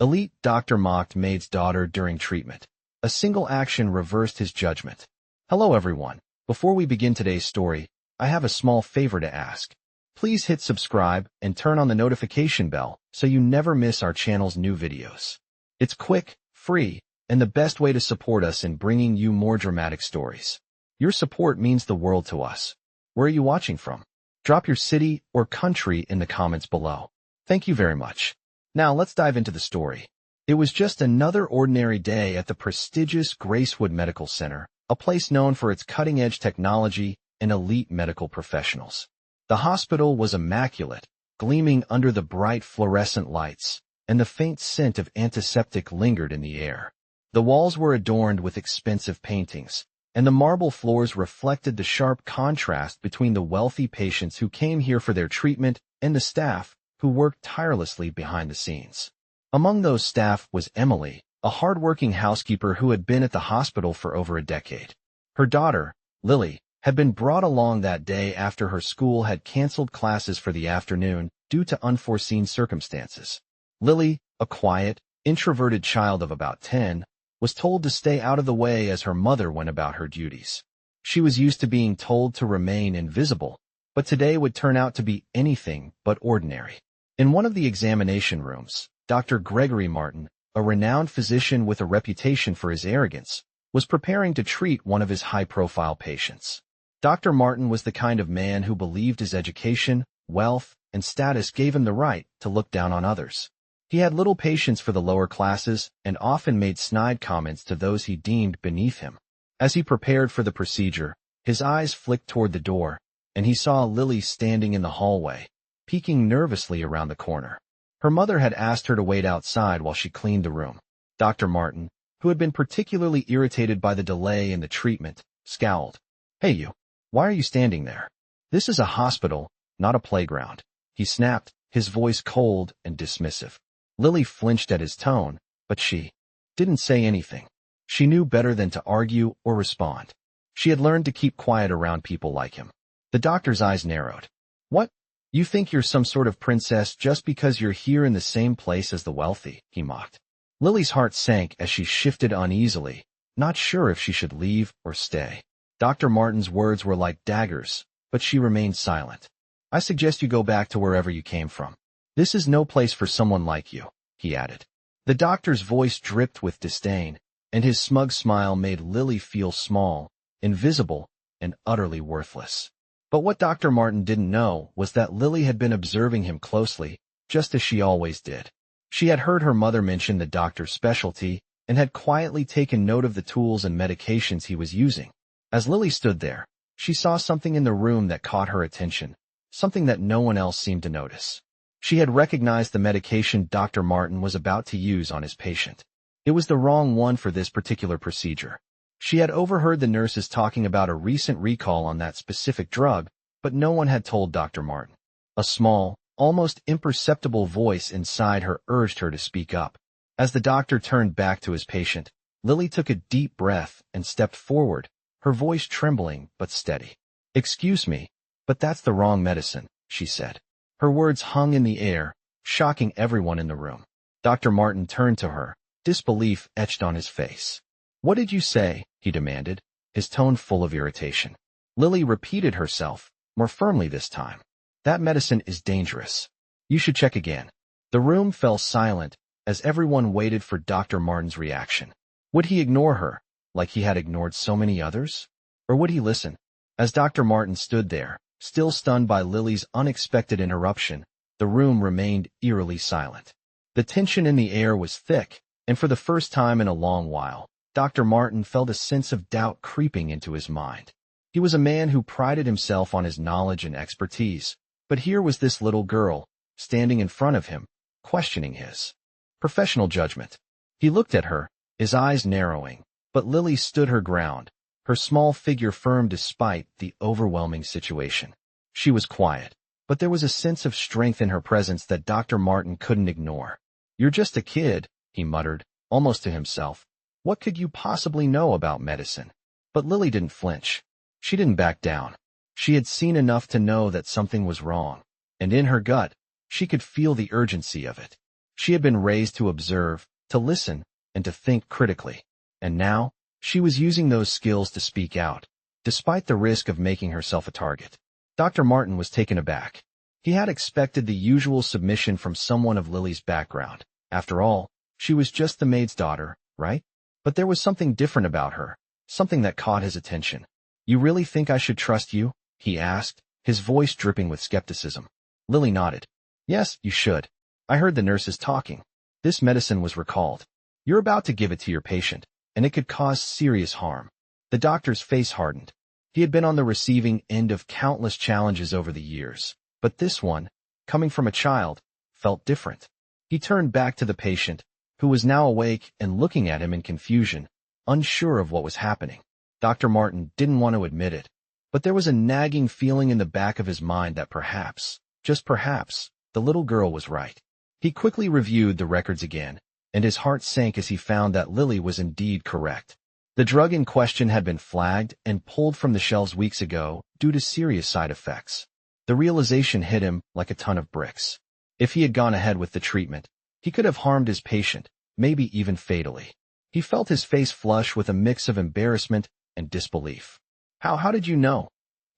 Elite doctor mocked Maid's daughter during treatment. A single action reversed his judgment. Hello everyone. Before we begin today's story, I have a small favor to ask. Please hit subscribe and turn on the notification bell so you never miss our channel's new videos. It's quick, free, and the best way to support us in bringing you more dramatic stories. Your support means the world to us. Where are you watching from? Drop your city or country in the comments below. Thank you very much. Now let's dive into the story. It was just another ordinary day at the prestigious Gracewood Medical Center, a place known for its cutting-edge technology and elite medical professionals. The hospital was immaculate, gleaming under the bright fluorescent lights, and the faint scent of antiseptic lingered in the air. The walls were adorned with expensive paintings, and the marble floors reflected the sharp contrast between the wealthy patients who came here for their treatment and the staff who worked tirelessly behind the scenes. Among those staff was Emily, a hard-working housekeeper who had been at the hospital for over a decade. Her daughter, Lily, had been brought along that day after her school had canceled classes for the afternoon due to unforeseen circumstances. Lily, a quiet, introverted child of about 10, was told to stay out of the way as her mother went about her duties. She was used to being told to remain invisible, but today would turn out to be anything but ordinary. In one of the examination rooms, Dr. Gregory Martin, a renowned physician with a reputation for his arrogance, was preparing to treat one of his high-profile patients. Dr. Martin was the kind of man who believed his education, wealth, and status gave him the right to look down on others. He had little patience for the lower classes and often made snide comments to those he deemed beneath him. As he prepared for the procedure, his eyes flicked toward the door, and he saw Lily standing in the hallway, peeking nervously around the corner. Her mother had asked her to wait outside while she cleaned the room. Dr. Martin, who had been particularly irritated by the delay in the treatment, scowled. "Hey you, why are you standing there? This is a hospital, not a playground," he snapped, his voice cold and dismissive. Lily flinched at his tone, but she didn't say anything. She knew better than to argue or respond. She had learned to keep quiet around people like him. The doctor's eyes narrowed. "What? You think you're some sort of princess just because you're here in the same place as the wealthy?" he mocked. Lily's heart sank as she shifted uneasily, not sure if she should leave or stay. Dr. Martin's words were like daggers, but she remained silent. "I suggest you go back to wherever you came from. This is no place for someone like you," he added. The doctor's voice dripped with disdain, and his smug smile made Lily feel small, invisible, and utterly worthless. But what Dr. Martin didn't know was that Lily had been observing him closely, just as she always did. She had heard her mother mention the doctor's specialty and had quietly taken note of the tools and medications he was using. As Lily stood there, she saw something in the room that caught her attention, something that no one else seemed to notice. She had recognized the medication Dr. Martin was about to use on his patient. It was the wrong one for this particular procedure. She had overheard the nurses talking about a recent recall on that specific drug, but no one had told Dr. Martin. A small, almost imperceptible voice inside her urged her to speak up. As the doctor turned back to his patient, Lily took a deep breath and stepped forward, her voice trembling but steady. "Excuse me, but that's the wrong medicine," she said. Her words hung in the air, shocking everyone in the room. Dr. Martin turned to her, disbelief etched on his face. "What did you say?" he demanded, his tone full of irritation. Lily repeated herself, more firmly this time. "That medicine is dangerous. You should check again." The room fell silent as everyone waited for Dr. Martin's reaction. Would he ignore her, like he had ignored so many others? Or would he listen? As Dr. Martin stood there, still stunned by Lily's unexpected interruption, the room remained eerily silent. The tension in the air was thick, and for the first time in a long while, Dr. Martin felt a sense of doubt creeping into his mind. He was a man who prided himself on his knowledge and expertise, but here was this little girl, standing in front of him, questioning his professional judgment. He looked at her, his eyes narrowing, but Lily stood her ground, her small figure firm despite the overwhelming situation. She was quiet, but there was a sense of strength in her presence that Dr. Martin couldn't ignore. "You're just a kid," he muttered, almost to himself. "What could you possibly know about medicine?" But Lily didn't flinch. She didn't back down. She had seen enough to know that something was wrong, and in her gut, she could feel the urgency of it. She had been raised to observe, to listen, and to think critically. And now, she was using those skills to speak out, despite the risk of making herself a target. Dr. Martin was taken aback. He had expected the usual submission from someone of Lily's background. After all, she was just the maid's daughter, right? But there was something different about her, something that caught his attention. "You really think I should trust you?" he asked, his voice dripping with skepticism. Lily nodded. "Yes, you should. I heard the nurses talking. This medicine was recalled. You're about to give it to your patient, and it could cause serious harm." The doctor's face hardened. He had been on the receiving end of countless challenges over the years, but this one, coming from a child, felt different. He turned back to the patient, who was now awake and looking at him in confusion, unsure of what was happening. Dr. Martin didn't want to admit it, but there was a nagging feeling in the back of his mind that perhaps, just perhaps, the little girl was right. He quickly reviewed the records again, and his heart sank as he found that Lily was indeed correct. The drug in question had been flagged and pulled from the shelves weeks ago due to serious side effects. The realization hit him like a ton of bricks. If he had gone ahead with the treatment, he could have harmed his patient, maybe even fatally. He felt his face flush with a mix of embarrassment and disbelief. How did you know?"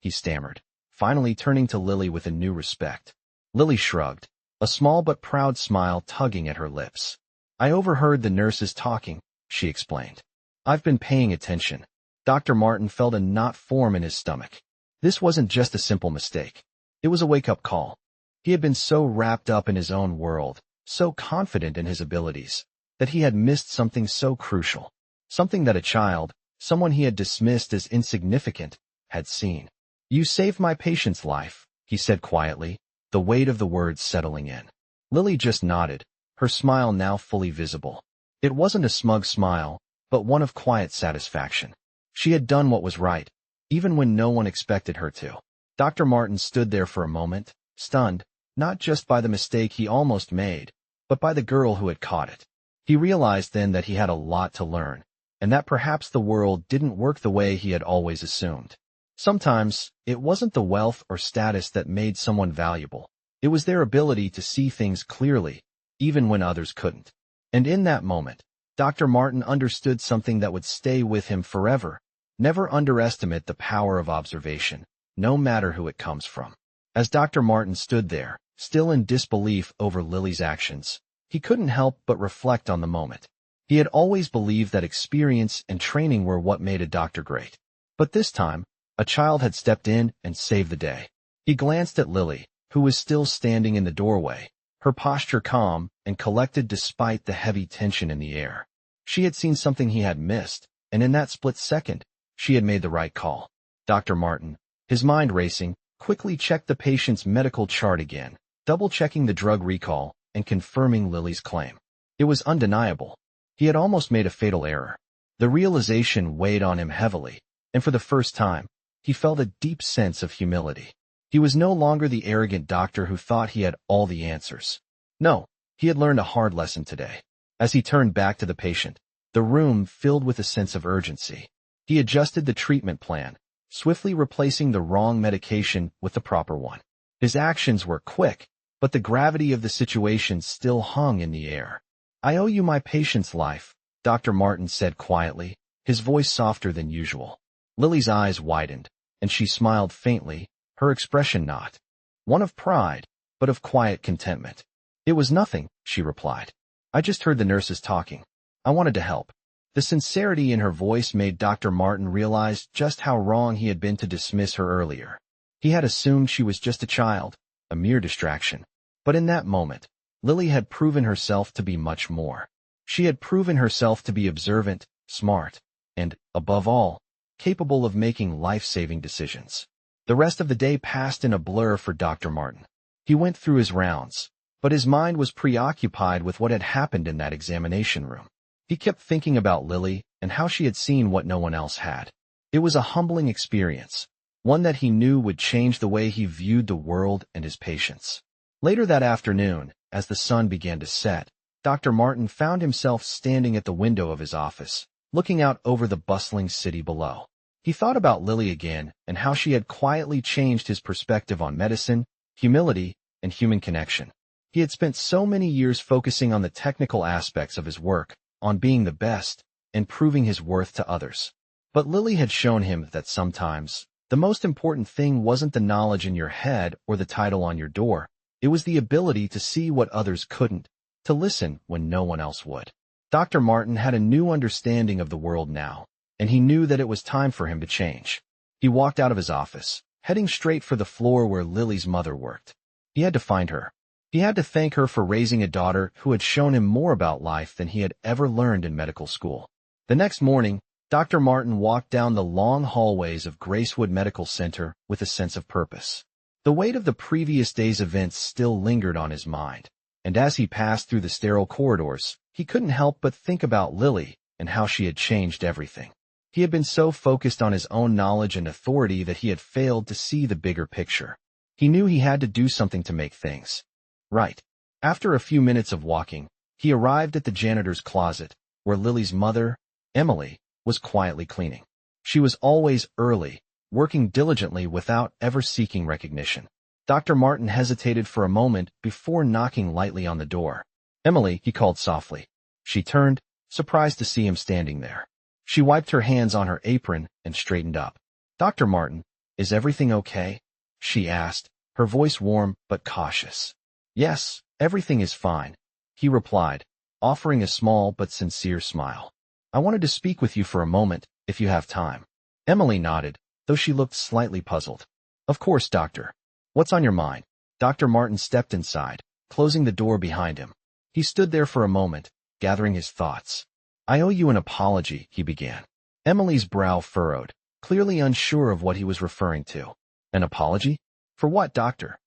he stammered, finally turning to Lily with a new respect. Lily shrugged, a small but proud smile tugging at her lips. "I overheard the nurses talking," she explained. "I've been paying attention." Dr. Martin felt a knot form in his stomach. This wasn't just a simple mistake. It was a wake-up call. He had been so wrapped up in his own world, so confident in his abilities, that he had missed something so crucial. Something that a child, someone he had dismissed as insignificant, had seen. "You saved my patient's life," he said quietly, the weight of the words settling in. Lily just nodded, her smile now fully visible. It wasn't a smug smile, but one of quiet satisfaction. She had done what was right, even when no one expected her to. Dr. Martin stood there for a moment, stunned, not just by the mistake he almost made, but by the girl who had caught it. He realized then that he had a lot to learn, and that perhaps the world didn't work the way he had always assumed. Sometimes, it wasn't the wealth or status that made someone valuable. It was their ability to see things clearly, even when others couldn't. And in that moment, Dr. Martin understood something that would stay with him forever. Never underestimate the power of observation, no matter who it comes from. As Dr. Martin stood there, still in disbelief over Lily's actions, he couldn't help but reflect on the moment. He had always believed that experience and training were what made a doctor great. But this time, a child had stepped in and saved the day. He glanced at Lily, who was still standing in the doorway, her posture calm and collected despite the heavy tension in the air. She had seen something he had missed, and in that split second, she had made the right call. Dr. Martin, his mind racing, quickly checked the patient's medical chart again, double-checking the drug recall and confirming Lily's claim. It was undeniable. He had almost made a fatal error. The realization weighed on him heavily, and for the first time, he felt a deep sense of humility. He was no longer the arrogant doctor who thought he had all the answers. No, he had learned a hard lesson today. As he turned back to the patient, the room filled with a sense of urgency. He adjusted the treatment plan, swiftly replacing the wrong medication with the proper one. His actions were quick, but the gravity of the situation still hung in the air. "I owe you my patient's life," Dr. Martin said quietly, his voice softer than usual. Lily's eyes widened, and she smiled faintly, her expression not one of pride, but of quiet contentment. "It was nothing," she replied. "I just heard the nurses talking. I wanted to help." The sincerity in her voice made Dr. Martin realize just how wrong he had been to dismiss her earlier. He had assumed she was just a child, a mere distraction. But in that moment, Lily had proven herself to be much more. She had proven herself to be observant, smart, and, above all, capable of making life-saving decisions. The rest of the day passed in a blur for Dr. Martin. He went through his rounds, but his mind was preoccupied with what had happened in that examination room. He kept thinking about Lily and how she had seen what no one else had. It was a humbling experience, one that he knew would change the way he viewed the world and his patients. Later that afternoon, as the sun began to set, Dr. Martin found himself standing at the window of his office, looking out over the bustling city below. He thought about Lily again and how she had quietly changed his perspective on medicine, humility, and human connection. He had spent so many years focusing on the technical aspects of his work, on being the best, and proving his worth to others. But Lily had shown him that sometimes, the most important thing wasn't the knowledge in your head or the title on your door. It was the ability to see what others couldn't, to listen when no one else would. Dr. Martin had a new understanding of the world now, and he knew that it was time for him to change. He walked out of his office, heading straight for the floor where Lily's mother worked. He had to find her. He had to thank her for raising a daughter who had shown him more about life than he had ever learned in medical school. The next morning, Dr. Martin walked down the long hallways of Gracewood Medical Center with a sense of purpose. The weight of the previous day's events still lingered on his mind, and as he passed through the sterile corridors, he couldn't help but think about Lily and how she had changed everything. He had been so focused on his own knowledge and authority that he had failed to see the bigger picture. He knew he had to do something to make things right. After a few minutes of walking, he arrived at the janitor's closet, where Lily's mother, Emily, was quietly cleaning. She was always early, working diligently without ever seeking recognition. Dr. Martin hesitated for a moment before knocking lightly on the door. "Emily," he called softly. She turned, surprised to see him standing there. She wiped her hands on her apron and straightened up. "Dr. Martin, is everything okay?" she asked, her voice warm but cautious. "Yes, everything is fine," he replied, offering a small but sincere smile. "I wanted to speak with you for a moment, if you have time." Emily nodded, though she looked slightly puzzled. "Of course, doctor. What's on your mind?" Dr. Martin stepped inside, closing the door behind him. He stood there for a moment, gathering his thoughts. "I owe you an apology," he began. Emily's brow furrowed, clearly unsure of what he was referring to. "An apology? For what, doctor?"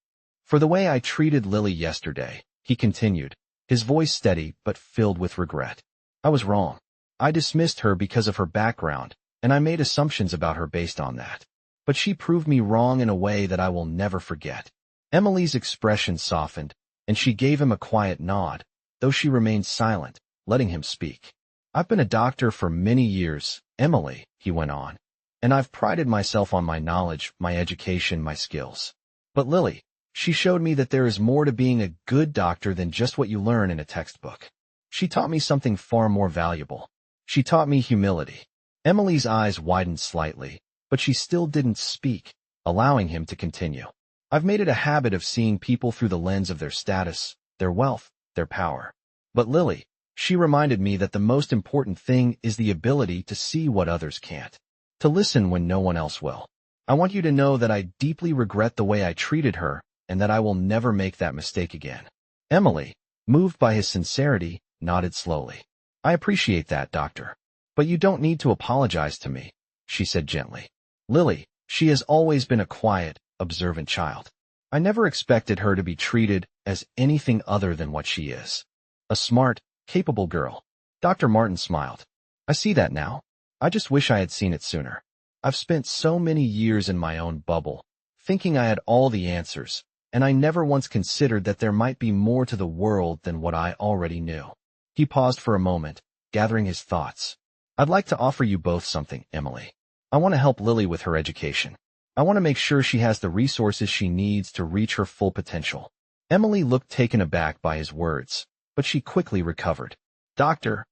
"For the way I treated Lily yesterday," he continued, his voice steady but filled with regret. "I was wrong. I dismissed her because of her background, and I made assumptions about her based on that. But she proved me wrong in a way that I will never forget." Emily's expression softened, and she gave him a quiet nod, though she remained silent, letting him speak. "I've been a doctor for many years, Emily," he went on, "and I've prided myself on my knowledge, my education, my skills. But Lily, she showed me that there is more to being a good doctor than just what you learn in a textbook. She taught me something far more valuable. She taught me humility." Emily's eyes widened slightly, but she still didn't speak, allowing him to continue. "I've made it a habit of seeing people through the lens of their status, their wealth, their power. But Lily, she reminded me that the most important thing is the ability to see what others can't, to listen when no one else will. I want you to know that I deeply regret the way I treated her and that I will never make that mistake again." Emily, moved by his sincerity, nodded slowly. "I appreciate that, doctor. But you don't need to apologize to me," she said gently. "Lily, she has always been a quiet, observant child. I never expected her to be treated as anything other than what she is. A smart, capable girl." Dr. Martin smiled. "I see that now. I just wish I had seen it sooner. I've spent so many years in my own bubble, thinking I had all the answers, and I never once considered that there might be more to the world than what I already knew." He paused for a moment, gathering his thoughts. "I'd like to offer you both something, Emily. I want to help Lily with her education. I want to make sure she has the resources she needs to reach her full potential." Emily looked taken aback by his words, but she quickly recovered. "Doctor,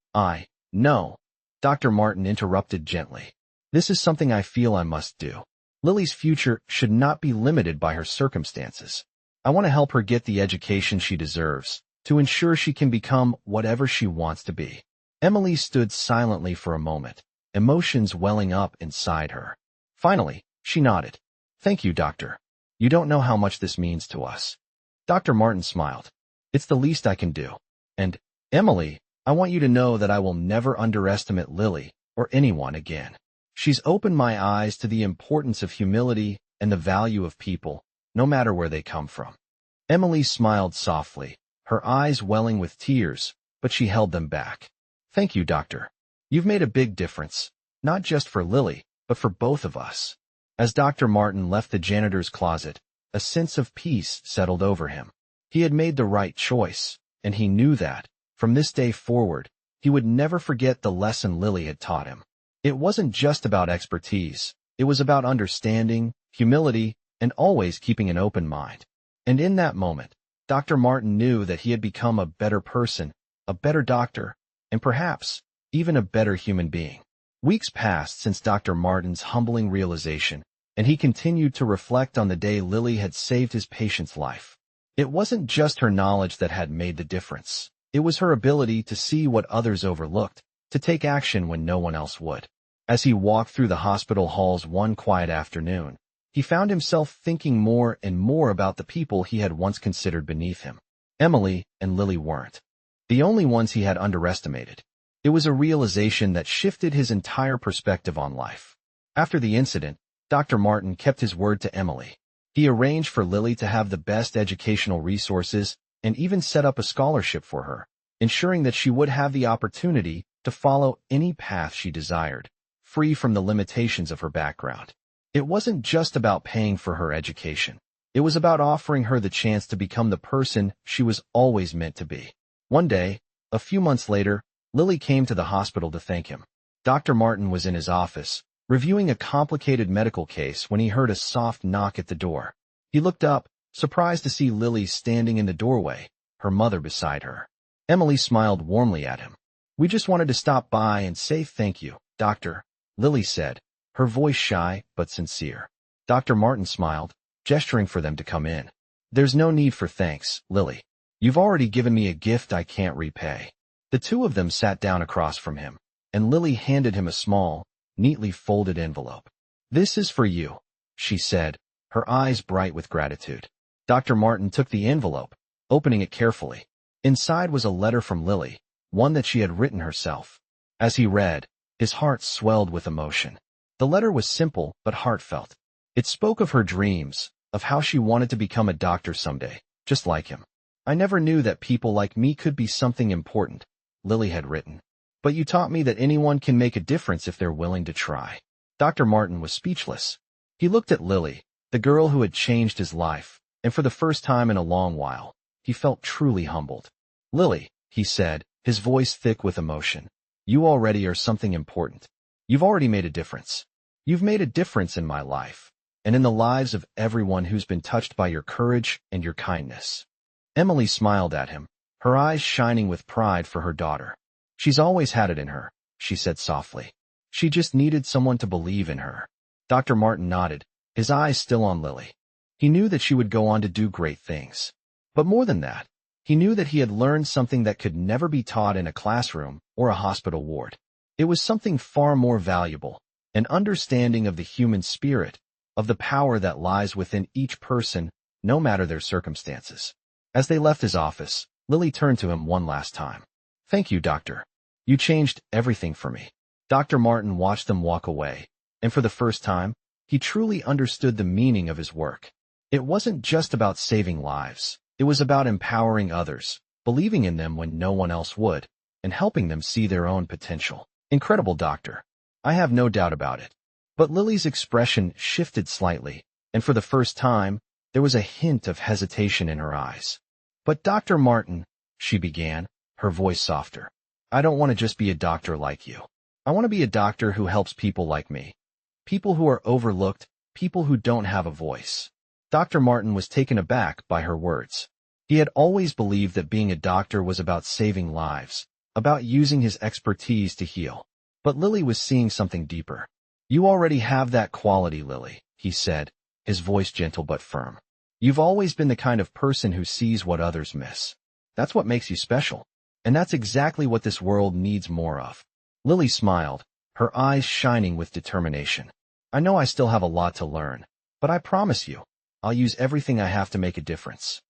no." Dr. Martin interrupted gently. "This is something I feel I must do. Lily's future should not be limited by her circumstances. I want to help her get the education she deserves, to ensure she can become whatever she wants to be." Emily stood silently for a moment, emotions welling up inside her. Finally, she nodded. "Thank you, doctor. You don't know how much this means to us." Dr. Martin smiled. "It's the least I can do. And, Emily, I want you to know that I will never underestimate Lily or anyone again. She's opened my eyes to the importance of humility and the value of people, no matter where they come from." Emily smiled softly, her eyes welling with tears, but she held them back. "Thank you, doctor. You've made a big difference, not just for Lily, but for both of us." As Dr. Martin left the janitor's closet, a sense of peace settled over him. He had made the right choice, and he knew that, from this day forward, he would never forget the lesson Lily had taught him. It wasn't just about expertise, it was about understanding, humility, and always keeping an open mind. And in that moment, Dr. Martin knew that he had become a better person, a better doctor, and perhaps even a better human being. Weeks passed since Dr. Martin's humbling realization, and he continued to reflect on the day Lily had saved his patient's life. It wasn't just her knowledge that had made the difference. It was her ability to see what others overlooked, to take action when no one else would. As he walked through the hospital halls one quiet afternoon, he found himself thinking more and more about the people he had once considered beneath him. Emily and Lily weren't the only ones he had underestimated. It was a realization that shifted his entire perspective on life. After the incident, Dr. Martin kept his word to Emily. He arranged for Lily to have the best educational resources and even set up a scholarship for her, ensuring that she would have the opportunity to follow any path she desired, free from the limitations of her background. It wasn't just about paying for her education. It was about offering her the chance to become the person she was always meant to be. One day, a few months later, Lily came to the hospital to thank him. Dr. Martin was in his office, reviewing a complicated medical case when he heard a soft knock at the door. He looked up, surprised to see Lily standing in the doorway, her mother beside her. Emily smiled warmly at him. "We just wanted to stop by and say thank you, Doctor," Lily said, her voice shy but sincere. Dr. Martin smiled, gesturing for them to come in. "There's no need for thanks, Lily. You've already given me a gift I can't repay." The two of them sat down across from him, and Lily handed him a small, neatly folded envelope. "This is for you," she said, her eyes bright with gratitude. Dr. Martin took the envelope, opening it carefully. Inside was a letter from Lily, one that she had written herself. As he read, his heart swelled with emotion. The letter was simple but heartfelt. It spoke of her dreams, of how she wanted to become a doctor someday, just like him. "I never knew that people like me could be something important," Lily had written. "But you taught me that anyone can make a difference if they're willing to try." Dr. Martin was speechless. He looked at Lily, the girl who had changed his life, and for the first time in a long while, he felt truly humbled. "Lily," he said, his voice thick with emotion, "you already are something important. You've already made a difference. You've made a difference in my life, and in the lives of everyone who's been touched by your courage and your kindness." Emily smiled at him, her eyes shining with pride for her daughter. "She's always had it in her," she said softly. "She just needed someone to believe in her." Dr. Martin nodded, his eyes still on Lily. He knew that she would go on to do great things. But more than that, he knew that he had learned something that could never be taught in a classroom or a hospital ward. It was something far more valuable, an understanding of the human spirit, of the power that lies within each person, no matter their circumstances. As they left his office, Lily turned to him one last time. "Thank you, Doctor. You changed everything for me." Dr. Martin watched them walk away, and for the first time, he truly understood the meaning of his work. It wasn't just about saving lives. It was about empowering others, believing in them when no one else would, and helping them see their own potential. "Incredible, Doctor. I have no doubt about it." But Lily's expression shifted slightly, and for the first time, there was a hint of hesitation in her eyes. "But Dr. Martin," she began, her voice softer, "I don't want to just be a doctor like you. I want to be a doctor who helps people like me. People who are overlooked, people who don't have a voice." Dr. Martin was taken aback by her words. He had always believed that being a doctor was about saving lives, about using his expertise to heal. But Lily was seeing something deeper. "You already have that quality, Lily," he said, his voice gentle but firm. "You've always been the kind of person who sees what others miss. That's what makes you special. And that's exactly what this world needs more of." Lily smiled, her eyes shining with determination. "I know I still have a lot to learn, but I promise you, I'll use everything I have to make a difference."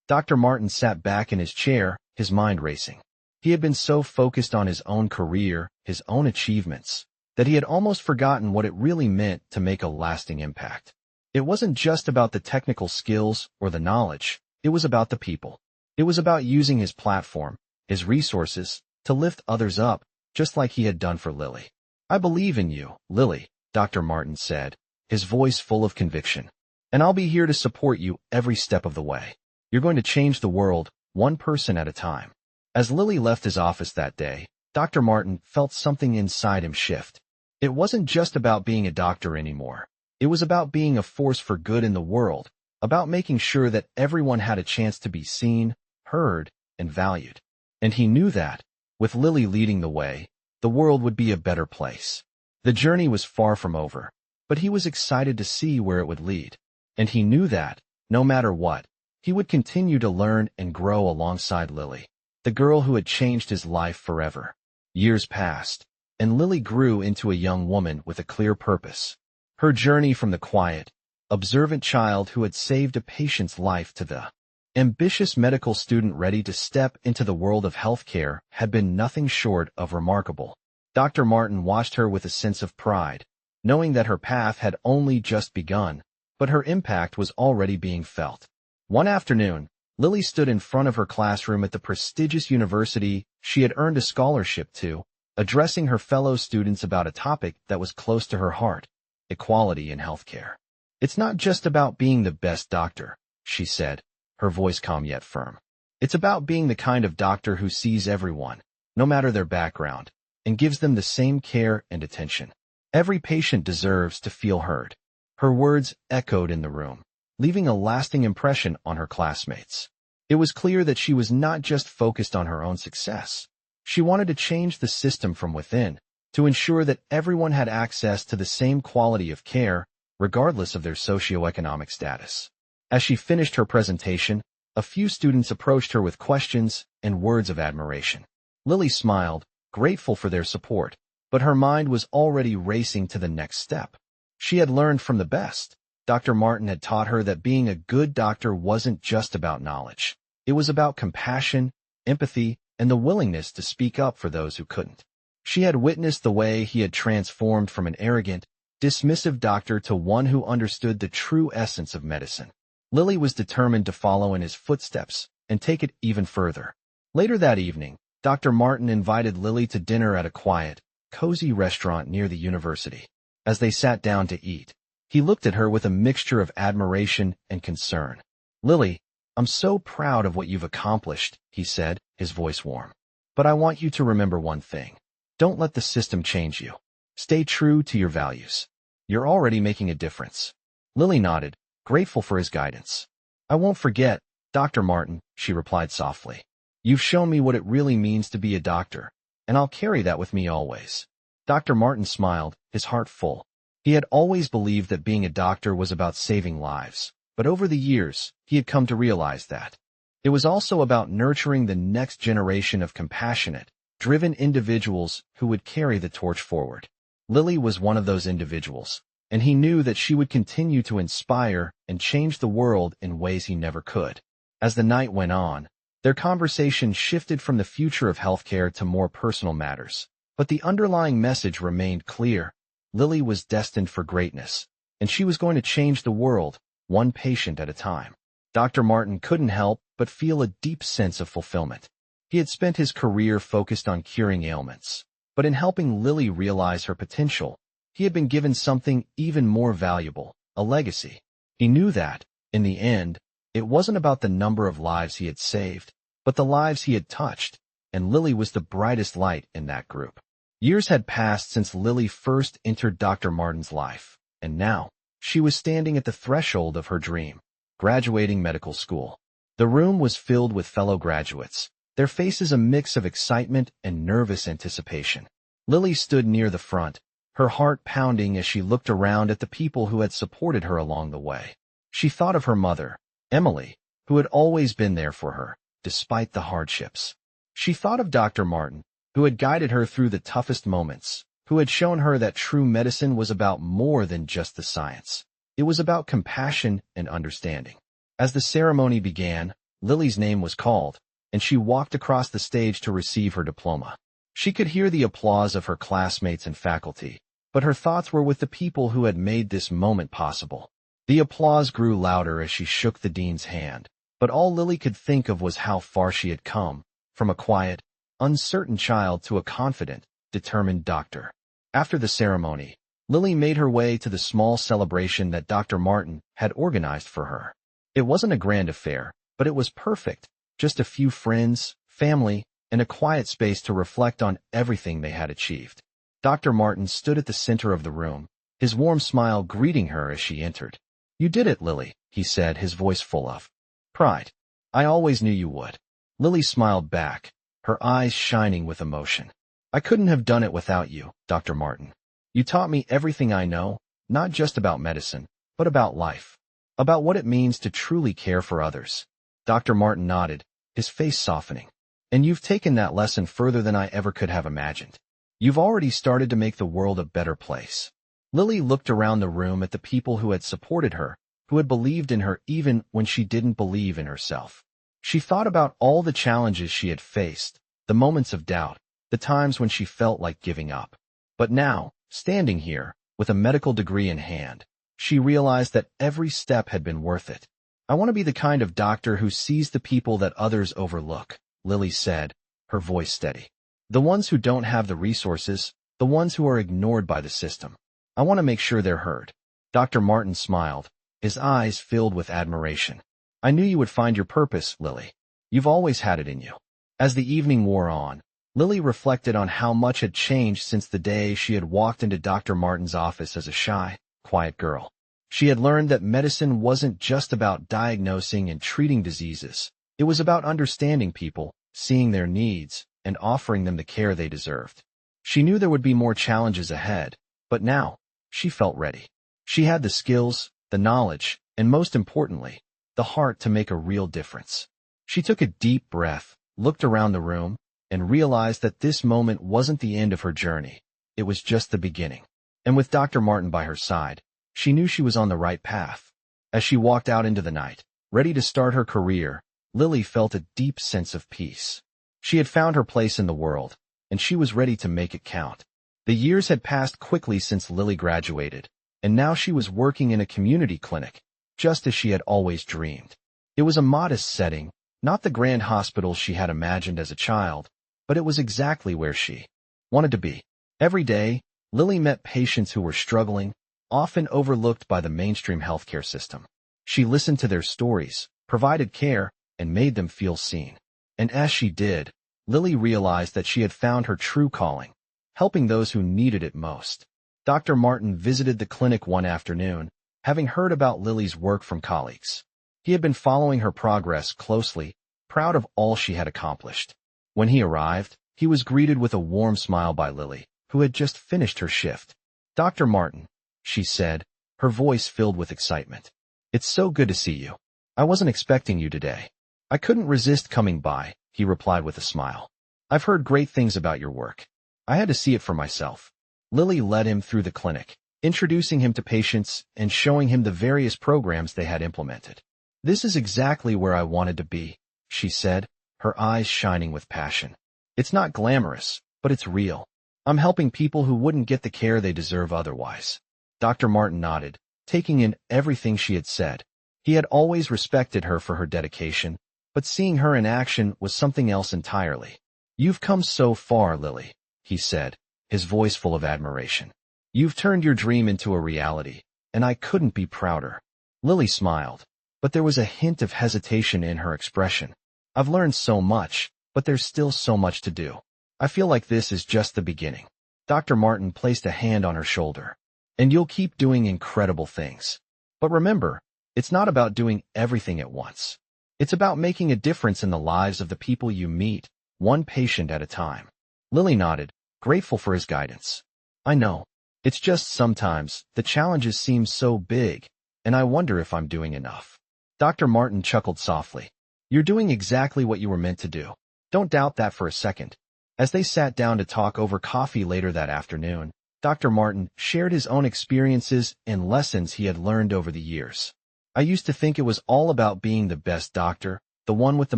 Dr. Martin sat back in his chair, his mind racing. He had been so focused on his own career, his own achievements, that he had almost forgotten what it really meant to make a lasting impact. It wasn't just about the technical skills or the knowledge, it was about the people. It was about using his platform, his resources, to lift others up, just like he had done for Lily. "I believe in you, Lily," Dr. Martin said, his voice full of conviction. "And I'll be here to support you every step of the way. You're going to change the world, one person at a time." As Lily left his office that day, Dr. Martin felt something inside him shift. It wasn't just about being a doctor anymore. It was about being a force for good in the world, about making sure that everyone had a chance to be seen, heard, and valued. And he knew that, with Lily leading the way, the world would be a better place. The journey was far from over, but he was excited to see where it would lead. And he knew that, no matter what, he would continue to learn and grow alongside Lily, the girl who had changed his life forever. Years passed, and Lily grew into a young woman with a clear purpose. Her journey from the quiet, observant child who had saved a patient's life to the ambitious medical student ready to step into the world of healthcare had been nothing short of remarkable. Dr. Martin watched her with a sense of pride, knowing that her path had only just begun, but her impact was already being felt. One afternoon, Lily stood in front of her classroom at the prestigious university she had earned a scholarship to, addressing her fellow students about a topic that was close to her heart: equality in healthcare. "It's not just about being the best doctor," she said, her voice calm yet firm. "It's about being the kind of doctor who sees everyone, no matter their background, and gives them the same care and attention. Every patient deserves to feel heard." Her words echoed in the room, leaving a lasting impression on her classmates. It was clear that she was not just focused on her own success. She wanted to change the system from within, to ensure that everyone had access to the same quality of care, regardless of their socioeconomic status. As she finished her presentation, a few students approached her with questions and words of admiration. Lily smiled, grateful for their support, but her mind was already racing to the next step. She had learned from the best. Dr. Martin had taught her that being a good doctor wasn't just about knowledge. It was about compassion, empathy, and the willingness to speak up for those who couldn't. She had witnessed the way he had transformed from an arrogant, dismissive doctor to one who understood the true essence of medicine. Lily was determined to follow in his footsteps and take it even further. Later that evening, Dr. Martin invited Lily to dinner at a quiet, cozy restaurant near the university. As they sat down to eat, he looked at her with a mixture of admiration and concern. "Lily, I'm so proud of what you've accomplished," he said, his voice warm. "But I want you to remember one thing. Don't let the system change you. Stay true to your values. You're already making a difference." Lily nodded, grateful for his guidance. "I won't forget, Dr. Martin," she replied softly. "You've shown me what it really means to be a doctor, and I'll carry that with me always." Dr. Martin smiled, his heart full. He had always believed that being a doctor was about saving lives, but over the years, he had come to realize that it was also about nurturing the next generation of compassionate, driven individuals who would carry the torch forward. Lily was one of those individuals, and he knew that she would continue to inspire and change the world in ways he never could. As the night went on, their conversation shifted from the future of healthcare to more personal matters, but the underlying message remained clear. Lily was destined for greatness, and she was going to change the world, one patient at a time. Dr. Martin couldn't help but feel a deep sense of fulfillment. He had spent his career focused on curing ailments, but in helping Lily realize her potential, he had been given something even more valuable: a legacy. He knew that, in the end, it wasn't about the number of lives he had saved, but the lives he had touched, and Lily was the brightest light in that group. Years had passed since Lily first entered Dr. Martin's life, and now, she was standing at the threshold of her dream: graduating medical school. The room was filled with fellow graduates, their faces a mix of excitement and nervous anticipation. Lily stood near the front, her heart pounding as she looked around at the people who had supported her along the way. She thought of her mother, Emily, who had always been there for her, despite the hardships. She thought of Dr. Martin, who had guided her through the toughest moments, who had shown her that true medicine was about more than just the science. It was about compassion and understanding. As the ceremony began, Lily's name was called, and she walked across the stage to receive her diploma. She could hear the applause of her classmates and faculty, but her thoughts were with the people who had made this moment possible. The applause grew louder as she shook the dean's hand, but all Lily could think of was how far she had come, from a quiet, uncertain child to a confident, determined doctor. After the ceremony, Lily made her way to the small celebration that Dr. Martin had organized for her. It wasn't a grand affair, but it was perfect: just a few friends, family, and a quiet space to reflect on everything they had achieved. Dr. Martin stood at the center of the room, his warm smile greeting her as she entered. You did it, Lily, he said, his voice full of pride. I always knew you would. Lily smiled back, her eyes shining with emotion. I couldn't have done it without you, Dr. Martin. You taught me everything I know, not just about medicine, but about life. About what it means to truly care for others. Dr. Martin nodded, his face softening. And you've taken that lesson further than I ever could have imagined. You've already started to make the world a better place. Lily looked around the room at the people who had supported her, who had believed in her even when she didn't believe in herself. She thought about all the challenges she had faced, the moments of doubt, the times when she felt like giving up. But now, standing here, with a medical degree in hand, she realized that every step had been worth it. I want to be the kind of doctor who sees the people that others overlook, Lily said, her voice steady. The ones who don't have the resources, the ones who are ignored by the system. I want to make sure they're heard. Dr. Martin smiled, his eyes filled with admiration. I knew you would find your purpose, Lily. You've always had it in you. As the evening wore on, Lily reflected on how much had changed since the day she had walked into Dr. Martin's office as a shy, quiet girl. She had learned that medicine wasn't just about diagnosing and treating diseases. It was about understanding people, seeing their needs, and offering them the care they deserved. She knew there would be more challenges ahead, but now, she felt ready. She had the skills, the knowledge, and most importantly, the heart to make a real difference. She took a deep breath, looked around the room, and realized that this moment wasn't the end of her journey. It was just the beginning. And with Dr. Martin by her side, she knew she was on the right path. As she walked out into the night, ready to start her career, Lily felt a deep sense of peace. She had found her place in the world, and she was ready to make it count. The years had passed quickly since Lily graduated, and now she was working in a community clinic, just as she had always dreamed. It was a modest setting, not the grand hospital she had imagined as a child, but it was exactly where she wanted to be. Every day, Lily met patients who were struggling, often overlooked by the mainstream healthcare system. She listened to their stories, provided care, and made them feel seen. And as she did, Lily realized that she had found her true calling, helping those who needed it most. Dr. Martin visited the clinic one afternoon, having heard about Lily's work from colleagues. He had been following her progress closely, proud of all she had accomplished. When he arrived, he was greeted with a warm smile by Lily, who had just finished her shift. Dr. Martin, she said, her voice filled with excitement. It's so good to see you. I wasn't expecting you today. I couldn't resist coming by, he replied with a smile. I've heard great things about your work. I had to see it for myself. Lily led him through the clinic, introducing him to patients and showing him the various programs they had implemented. This is exactly where I wanted to be, she said, her eyes shining with passion. It's not glamorous, but it's real. I'm helping people who wouldn't get the care they deserve otherwise. Dr. Martin nodded, taking in everything she had said. He had always respected her for her dedication, but seeing her in action was something else entirely. You've come so far, Lily, he said, his voice full of admiration. You've turned your dream into a reality, and I couldn't be prouder. Lily smiled, but there was a hint of hesitation in her expression. I've learned so much, but there's still so much to do. I feel like this is just the beginning. Dr. Martin placed a hand on her shoulder. And you'll keep doing incredible things. But remember, it's not about doing everything at once. It's about making a difference in the lives of the people you meet, one patient at a time. Lily nodded, grateful for his guidance. I know. It's just sometimes the challenges seem so big, and I wonder if I'm doing enough. Dr. Martin chuckled softly. You're doing exactly what you were meant to do. Don't doubt that for a second. As they sat down to talk over coffee later that afternoon, Dr. Martin shared his own experiences and lessons he had learned over the years. I used to think it was all about being the best doctor, the one with the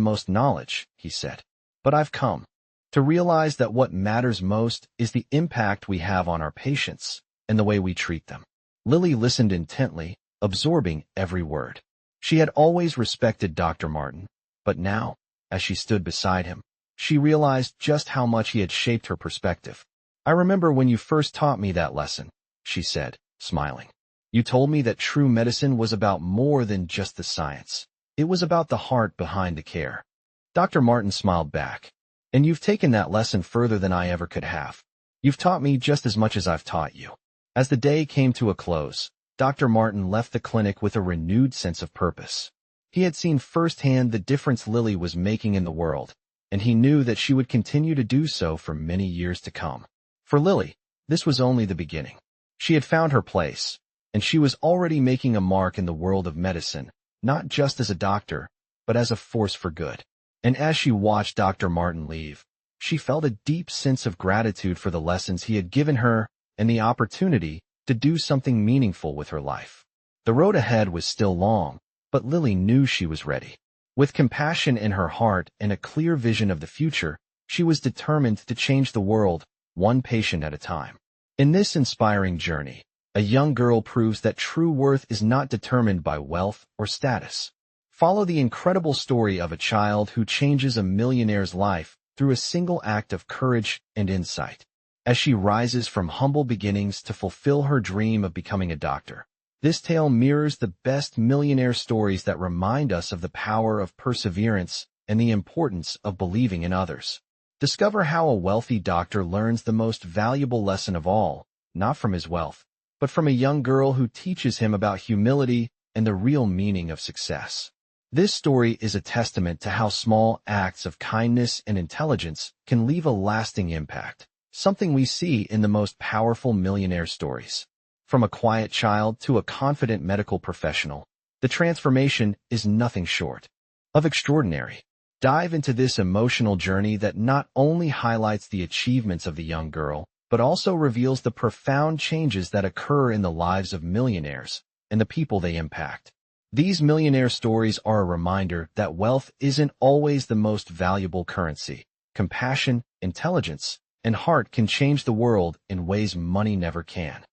most knowledge, he said. But I've come to realize that what matters most is the impact we have on our patients and the way we treat them. Lily listened intently, absorbing every word. She had always respected Dr. Martin, but now, as she stood beside him, she realized just how much he had shaped her perspective. I remember when you first taught me that lesson, she said, smiling. You told me that true medicine was about more than just the science. It was about the heart behind the care. Dr. Martin smiled back. And you've taken that lesson further than I ever could have. You've taught me just as much as I've taught you. As the day came to a close, Dr. Martin left the clinic with a renewed sense of purpose. He had seen firsthand the difference Lily was making in the world, and he knew that she would continue to do so for many years to come. For Lily, this was only the beginning. She had found her place, and she was already making a mark in the world of medicine, not just as a doctor, but as a force for good. And as she watched Dr. Martin leave, she felt a deep sense of gratitude for the lessons he had given her and the opportunity to do something meaningful with her life. The road ahead was still long, but Lily knew she was ready. With compassion in her heart and a clear vision of the future, she was determined to change the world, one patient at a time. In this inspiring journey, a young girl proves that true worth is not determined by wealth or status. Follow the incredible story of a child who changes a millionaire's life through a single act of courage and insight. As she rises from humble beginnings to fulfill her dream of becoming a doctor. This tale mirrors the best millionaire stories that remind us of the power of perseverance and the importance of believing in others. Discover how a wealthy doctor learns the most valuable lesson of all, not from his wealth, but from a young girl who teaches him about humility and the real meaning of success. This story is a testament to how small acts of kindness and intelligence can leave a lasting impact, something we see in the most powerful millionaire stories. From a quiet child to a confident medical professional, the transformation is nothing short of extraordinary. Dive into this emotional journey that not only highlights the achievements of the young girl, but also reveals the profound changes that occur in the lives of millionaires and the people they impact. These millionaire stories are a reminder that wealth isn't always the most valuable currency. Compassion, intelligence, and heart can change the world in ways money never can.